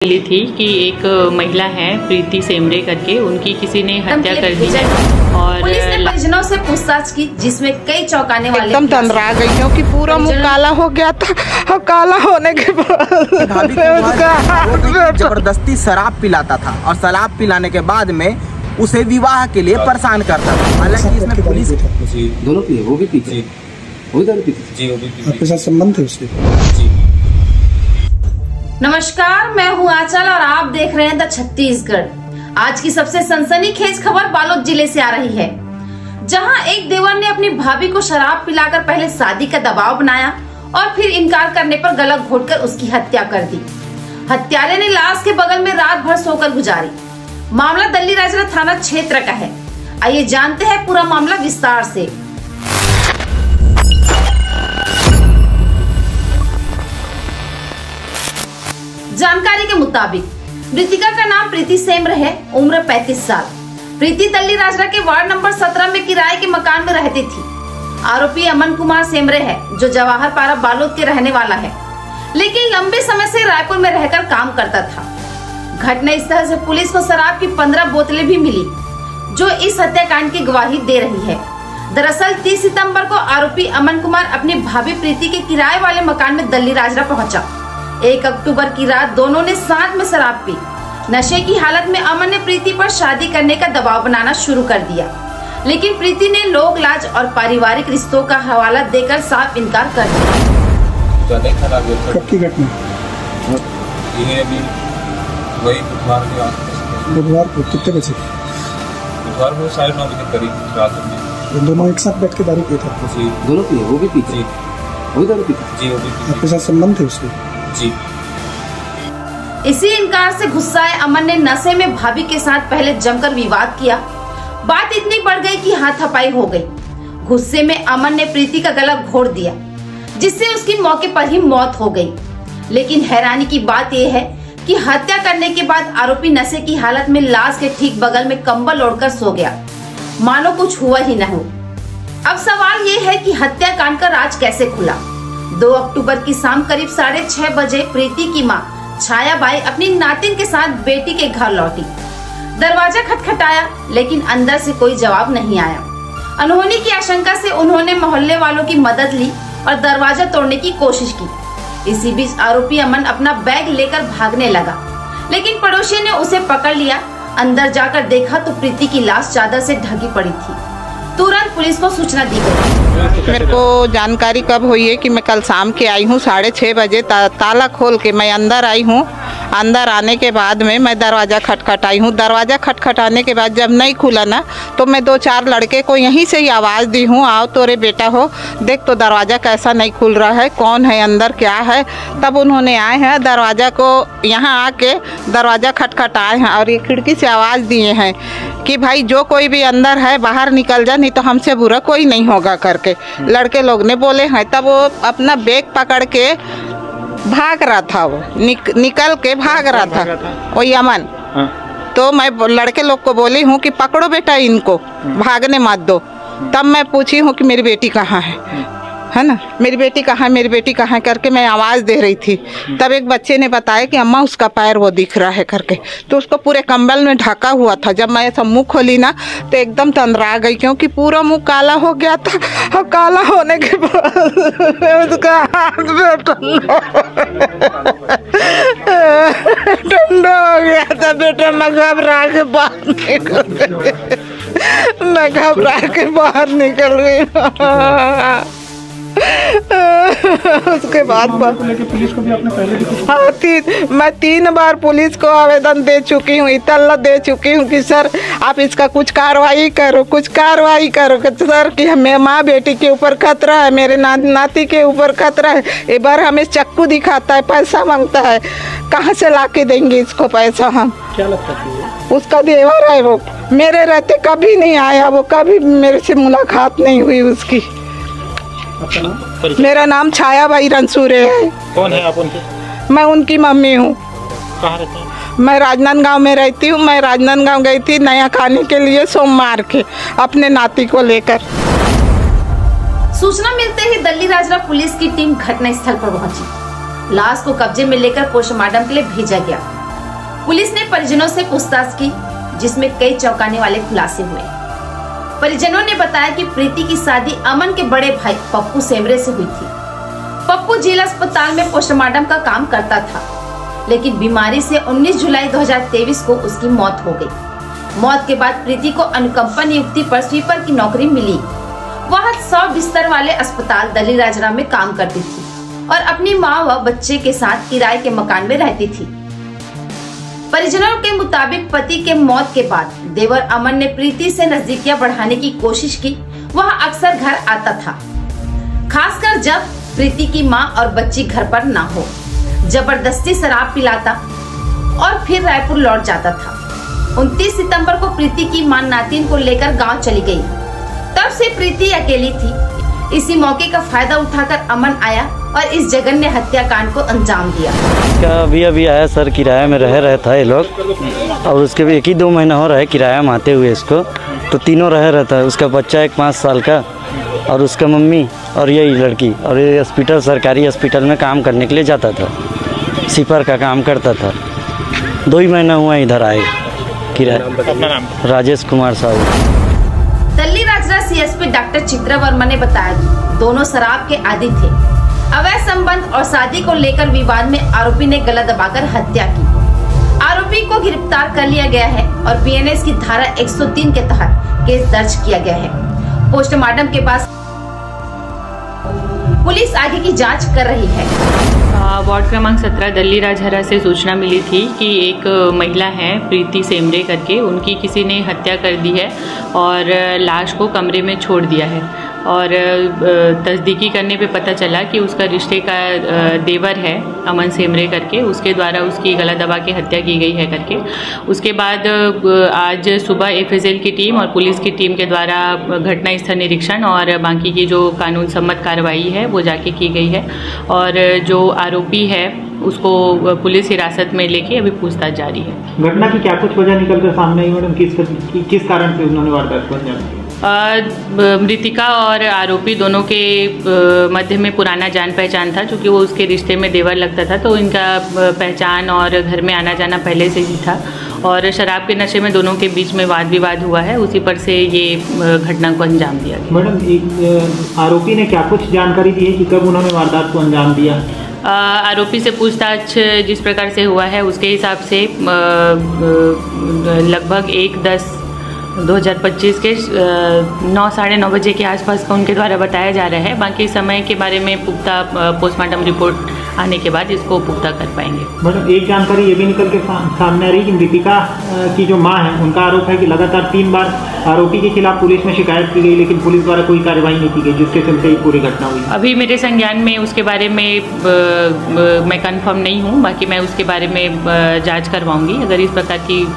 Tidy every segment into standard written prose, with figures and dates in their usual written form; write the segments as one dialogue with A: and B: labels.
A: मिली थी कि एक महिला है प्रीति सेमरे करके, उनकी किसी ने हत्या कर दी और
B: पुलिस ने परिजनों से पूछताछ की, जिसमें कई चौंकाने वाले
C: एकदम तंद्रा गई क्योंकि पूरा मुंह काला हो गया था और काला होने के बाद
D: जबरदस्ती शराब पिलाता था और शराब पिलाने के बाद में उसे विवाह के लिए परेशान करता था। हालांकि इसमें पुलिस
E: दोनों पी, वो भी पीते, वो दारू पीते जी, वो भी पीते।
F: आपके साथ संबंध है उसके?
E: जी।
B: नमस्कार, मैं हूँ आंचल और आप देख रहे हैं द छत्तीसगढ़। आज की सबसे सनसनीखेज खबर बालोद जिले से आ रही है, जहां एक देवर ने अपनी भाभी को शराब पिलाकर पहले शादी का दबाव बनाया और फिर इनकार करने पर गला घोटकर उसकी हत्या कर दी। हत्यारे ने लाश के बगल में रात भर सोकर गुजारी। मामला दल्लीराजरा थाना क्षेत्र का है। आइए जानते हैं पूरा मामला विस्तार से। जानकारी के मुताबिक मृतिका का नाम प्रीति सेमरे है, उम्र 35 साल। प्रीति दल्लीराजरा के वार्ड नंबर 17 में किराए के मकान में रहती थी। आरोपी अमन कुमार सेमरे है, जो जवाहर पारा बालोद के रहने वाला है, लेकिन लंबे समय से रायपुर में रहकर काम करता था। घटना स्थल से पुलिस को शराब की 15 बोतलें भी मिली, जो इस हत्याकांड की गवाही दे रही है। दरअसल 30 सितंबर को आरोपी अमन कुमार अपनी भाभी प्रीति के किराए वाले मकान में दल्लीराजरा पहुंचा। 1 अक्टूबर की रात दोनों ने साथ में शराब पी। नशे की हालत में अमन ने प्रीति पर शादी करने का दबाव बनाना शुरू कर दिया, लेकिन प्रीति ने लोक लाज और पारिवारिक रिश्तों का हवाला देकर साफ इनकार कर दिया।
F: कब की घटना?
E: ये अभी वही बुधवार के आसपास।
F: बुधवार को कितने बजे?
E: बुधवार को 9:30 बजे करीब रात में।
F: दोनों एक साथ बैठ के दारू पीते थे?
E: जी, दोनों पिए, वो भी पीते, वो दारू पीते जी, वो भी पीते।
F: आपके साथ संबंध है उसके?
E: जी।
B: इसी इनकार से गुस्साए अमन ने नशे में भाभी के साथ पहले जमकर विवाद किया। बात इतनी बढ़ गई कि हाथापाई हो गई। गुस्से में अमन ने प्रीति का गला घोट दिया, जिससे उसकी मौके पर ही मौत हो गई। लेकिन हैरानी की बात यह है कि हत्या करने के बाद आरोपी नशे की हालत में लाश के ठीक बगल में कंबल ओढ़कर सो गया, मानो कुछ हुआ ही न हो। अब सवाल ये है कि हत्याकांड का राज कैसे खुला। 2 अक्टूबर की शाम करीब 6:30 बजे प्रीति की मां छायाबाई अपनी नातिन के साथ बेटी के घर लौटी। दरवाजा खटखटाया, लेकिन अंदर से कोई जवाब नहीं आया। अनहोनी की आशंका से उन्होंने मोहल्ले वालों की मदद ली और दरवाजा तोड़ने की कोशिश की। इसी बीच आरोपी अमन अपना बैग लेकर भागने लगा, लेकिन पड़ोसी ने उसे पकड़ लिया। अंदर जाकर देखा तो प्रीति की लाश चादर से ढकी पड़ी थी। तुरंत पुलिस को सूचना दी गई।
C: मेरे को जानकारी कब हुई है कि मैं कल शाम के आई हूँ 6:30 बजे। ताला खोल के मैं अंदर आई हूँ। अंदर आने के बाद में मैं दरवाज़ा खटखटाई हूँ। दरवाज़ा खटखटाने के बाद जब नहीं खुला ना, तो मैं 2-4 लड़के को यहीं से ही आवाज़ दी हूँ, आओ तोरे बेटा हो, देख तो दरवाज़ा कैसा नहीं खुल रहा है, कौन है अंदर, क्या है। तब उन्होंने आए हैं, दरवाज़ा को यहाँ आके दरवाज़ा खटखटाए हैं और ये खिड़की से आवाज़ दिए हैं कि भाई जो कोई भी अंदर है बाहर निकल जा, नहीं तो हमसे बुरा कोई नहीं होगा करके लड़के लोग ने बोले हैं। तब वो अपना बैग पकड़ के भाग रहा था, वो निकल के भाग रहा था वही अमन। तो मैं लड़के लोग को बोली हूँ कि पकड़ो बेटा इनको, भागने मत दो। तब मैं पूछी हूँ कि मेरी बेटी कहाँ है ना, मेरी बेटी कहाँ है, मेरी बेटी कहाँ है करके मैं आवाज़ दे रही थी। तब एक बच्चे ने बताया कि अम्मा उसका पैर वो दिख रहा है करके, तो उसको पूरे कंबल में ढका हुआ था। जब मैं ऐसा मुँह खोली ना तो एकदम तंद्रा गई क्योंकि पूरा मुँह काला हो गया था और काला होने के बाद उसका हाथ में ठंडा हो गया था। बेटा मैं घबरा के बाहर निकल गई, मैं घबरा के बाहर निकल गई। उसके बाद
F: पुलिस को भी आपने पहले भी?
C: हाँ, मैं 3 बार पुलिस को आवेदन दे चुकी हूँ, इतला दे चुकी हूँ कि सर आप इसका कुछ कार्रवाई करो, कुछ कार्रवाई करो सर, कि हमें माँ बेटी के ऊपर खतरा है, मेरे नाती के ऊपर खतरा है। एक बार हमें चाकू दिखाता है, पैसा मांगता है, कहाँ से ला के देंगे इसको पैसा हम?
F: क्या लगता है?
C: उसका देवर है, वो मेरे रहते कभी नहीं आया, वो कभी मेरे से मुलाकात नहीं हुई उसकी। मेरा नाम छायाबाई रनसूरे है।
F: कौन है आप उनके?
C: मैं उनकी मम्मी हूँ।
F: कहाँ रहते हैं?
C: मैं राजनांदगांव में रहती हूँ। मैं राजनांदगांव गई थी नया खाने के लिए सोमवार के अपने नाती को लेकर।
B: सूचना मिलते ही दल्लीराजरा पुलिस की टीम घटना स्थल पर पहुंची। लाश को कब्जे में लेकर पोस्टमार्टम के लिए भेजा गया। पुलिस ने परिजनों से पूछताछ की, जिसमें कई चौंकाने वाले खुलासे हुए। परिजनों ने बताया कि प्रीति की शादी अमन के बड़े भाई पप्पू सेमरे से हुई थी। पप्पू जिला अस्पताल में पोस्टमार्टम का काम करता था, लेकिन बीमारी से 19 जुलाई 2023 को उसकी मौत हो गई। मौत के बाद प्रीति को अनुकंपा नियुक्ति पर स्वीपर की नौकरी मिली। वह 100 बिस्तर वाले अस्पताल दल्ली राजरा में काम करती थी और अपनी माँ व बच्चे के साथ किराए के मकान में रहती थी। परिजनों के मुताबिक पति के मौत के बाद देवर अमन ने प्रीति से नजदीकियां बढ़ाने की कोशिश की। वह अक्सर घर आता था, खासकर जब प्रीति की मां और बच्ची घर पर ना हो। जबरदस्ती शराब पिलाता और फिर रायपुर लौट जाता था। 29 सितंबर को प्रीति की मां नातिन को लेकर गांव चली गई। तब से प्रीति अकेली थी। इसी मौके का फायदा उठाकर अमन आया और इस जघन्य हत्याकांड को अंजाम दिया।
G: क्या अभी आया सर, किराया में रह था ये लोग, और उसके भी 1-2 महीना हो रहा है किराया में आते हुए इसको, तो तीनों रहता है। उसका बच्चा एक 5 साल का और उसका मम्मी और यही लड़की, और ये हॉस्पिटल सरकारी हॉस्पिटल में काम करने के लिए जाता था, स्वीपर का काम करता था। 2 ही महीना हुआ इधर आए किराया। राजेश कुमार साहू।
B: दल्ली राजरा सीएसपी डॉक्टर चित्रा वर्मा ने बताया कि दोनों शराब के आदी थे। अवैध संबंध और शादी को लेकर विवाद में आरोपी ने गला दबाकर हत्या की। आरोपी को गिरफ्तार कर लिया गया है और बीएनएस की धारा 103 के तहत केस दर्ज किया गया है। पोस्टमार्टम के बाद पुलिस आगे की जांच कर रही है।
A: वार्ड क्रमांक 17 दल्ली राजहरा से सूचना मिली थी कि एक महिला है प्रीति सेमरे करके, उनकी किसी ने हत्या कर दी है और लाश को कमरे में छोड़ दिया है। और तस्दीकी करने पे पता चला कि उसका रिश्ते का देवर है अमन सेमरे करके, उसके द्वारा उसकी गला दबा के हत्या की गई है करके। उसके बाद आज सुबह एफएसएल की टीम और पुलिस की टीम के द्वारा घटना स्थल निरीक्षण और बाकी की जो कानून सम्मत कार्रवाई है वो जाके की गई है और जो आरोपी है उसको पुलिस हिरासत में लेके अभी पूछताछ जारी है।
F: घटना की क्या कुछ वजह निकल कर सामने आई मैडम? किस कारण से उन्होंने वारदात को अंजाम दिया?
A: मृतिका और आरोपी दोनों के मध्य में पुराना जान पहचान था, क्योंकि वो उसके रिश्ते में देवर लगता था, तो इनका पहचान और घर में आना जाना पहले से ही था और शराब के नशे में दोनों के बीच में वाद विवाद हुआ है, उसी पर से ये घटना को अंजाम दिया गया।
F: मैडम, आरोपी ने क्या कुछ जानकारी दी है कि कब उन्होंने वारदात को अंजाम दिया?
A: आरोपी से पूछताछ जिस प्रकार से हुआ है उसके हिसाब से लगभग 1/10/2025 के 9 साढ़े 9 बजे के आसपास का उनके द्वारा बताया जा रहा है। बाकी समय के बारे में पुख्ता पोस्टमार्टम रिपोर्ट आने के बाद इसको पुख्ता कर पाएंगे।
F: मैडम, एक जानकारी ये भी निकल के सामने आ रही है कि मृतिका की जो मां है उनका आरोप है कि लगातार 3 बार आरोपी के खिलाफ पुलिस में शिकायत की गई, लेकिन पुलिस द्वारा कोई कार्रवाई नहीं की गई, जिसके चलते ही पूरी घटना हुई।
A: अभी मेरे संज्ञान में उसके बारे में मैं कंफर्म नहीं हूँ, बाकी मैं उसके बारे में जाँच करवाऊँगी। अगर इस प्रकार की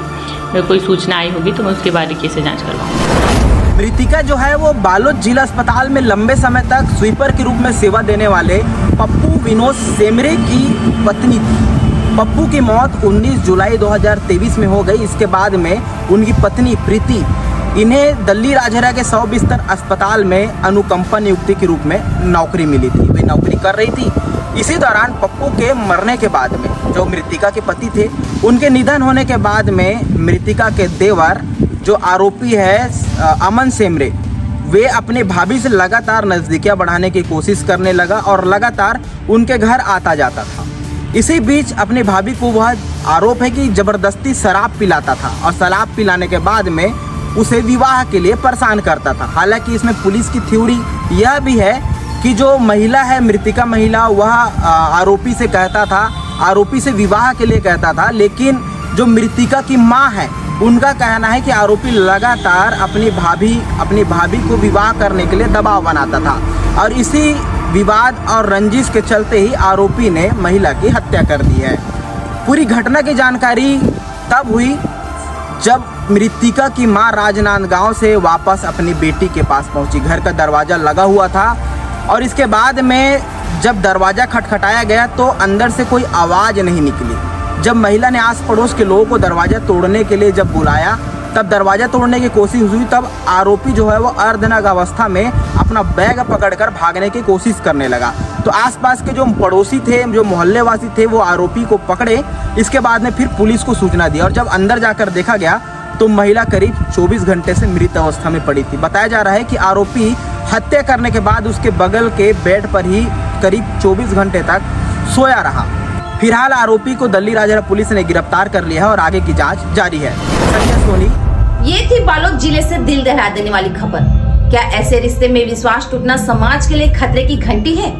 A: कोई सूचना आई होगी तो मैं उसके बारीकी से जांच करवाऊंगी।
D: मृतिका जो है वो बालोद जिला अस्पताल में लंबे समय तक स्वीपर के रूप में सेवा देने वाले पप्पू विनोद सेमरे की पत्नी थी। पप्पू की मौत 19 जुलाई 2023 में हो गई। इसके बाद में उनकी पत्नी प्रीति, इन्हें दल्ली राजहरा के 100 बिस्तर अस्पताल में अनुकंपा नियुक्ति के रूप में नौकरी मिली थी। वे नौकरी कर रही थी। इसी दौरान पप्पू के मरने के बाद में जो मृतिका के पति थे, उनके निधन होने के बाद में मृतिका के देवर जो आरोपी है अमन सेमरे, वे अपने भाभी से लगातार नज़दीकियां बढ़ाने की कोशिश करने लगा और लगातार उनके घर आता जाता था। इसी बीच अपने भाभी को वह आरोप है कि ज़बरदस्ती शराब पिलाता था और शराब पिलाने के बाद में उसे विवाह के लिए परेशान करता था। हालांकि इसमें पुलिस की थ्योरी यह भी है कि जो महिला है, मृतिका महिला, वह आरोपी से कहता था, आरोपी से विवाह के लिए कहता था, लेकिन जो मृतिका की मां है उनका कहना है कि आरोपी लगातार अपनी भाभी को विवाह करने के लिए दबाव बनाता था और इसी विवाद और रंजिश के चलते ही आरोपी ने महिला की हत्या कर दी है। पूरी घटना की जानकारी तब हुई जब मृतिका की मां राजनांदगांव से वापस अपनी बेटी के पास पहुंची। घर का दरवाज़ा लगा हुआ था और इसके बाद में जब दरवाज़ा खटखटाया गया तो अंदर से कोई आवाज़ नहीं निकली। जब महिला ने आस पड़ोस के लोगों को दरवाज़ा तोड़ने के लिए जब बुलाया तब दरवाजा तोड़ने की कोशिश हुई। तब आरोपी जो है वो अर्धनग्न अवस्था में अपना बैग पकड़कर भागने की कोशिश करने लगा। तो आसपास के जो पड़ोसी थे, जो मोहल्ले वासी थे, वो आरोपी को पकड़े। इसके बाद में फिर पुलिस को सूचना दी और जब अंदर जाकर देखा गया तो महिला करीब 24 घंटे से मृत अवस्था में पड़ी थी। बताया जा रहा है कि आरोपी हत्या करने के बाद उसके बगल के बेड पर ही करीब 24 घंटे तक सोया रहा। फिलहाल आरोपी को दल्ली राजहरा पुलिस ने गिरफ्तार कर लिया है और आगे की जांच जारी है। संजय सोनी।
B: ये थी बालोद जिले से दिल दहला देने वाली खबर। क्या ऐसे रिश्ते में विश्वास टूटना समाज के लिए खतरे की घंटी है?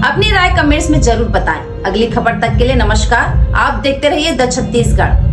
B: अपनी राय कमेंट्स में जरूर बताएं। अगली खबर तक के लिए नमस्कार। आप देखते रहिए द छत्तीसगढ़।